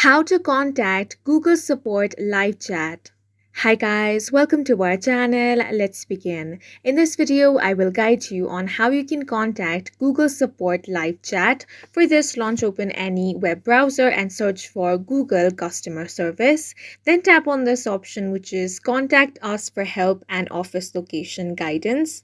How to contact Google Support live chat. Hi guys, welcome to our channel. Let's begin. In this video, I will guide you on how you can contact Google Support live chat. For this, launch open any web browser and search for Google Customer Service. Then tap on this option which is Contact Us for Help and Office Location Guidance.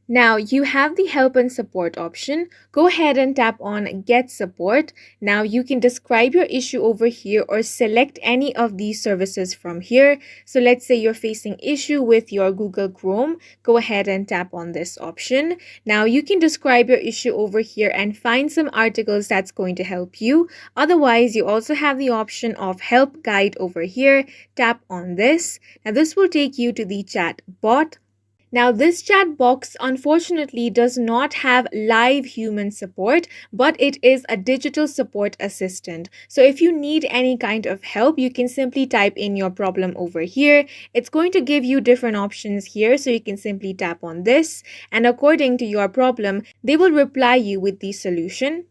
Now you have the help and support option. Go ahead and tap on Get Support. Now you can describe your issue over here or select any of these services from here. So let's say you're facing issue with your Google Chrome. Go ahead and tap on this option. Now you can describe your issue over here and find some articles that's going to help you. Otherwise, you also have the option of Help Guide over here. Tap on this. Now this will take you to the chat bot. Now, this chat box unfortunately does not have live human support, but it is a digital support assistant. So if you need any kind of help, you can simply type in your problem over here. It's going to give you different options here, so you can simply tap on this. And according to your problem, they will reply you with the solution.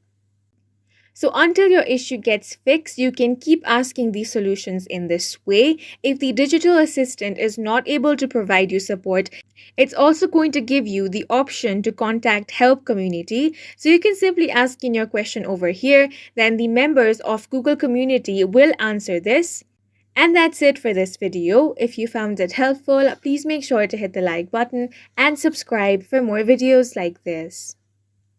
So until your issue gets fixed, you can keep asking these solutions in this way. If the digital assistant is not able to provide you support, it's also going to give you the option to contact help community. So you can simply ask in your question over here, then the members of Google community will answer this. And that's it for this video. If you found it helpful, please make sure to hit the like button and subscribe for more videos like this.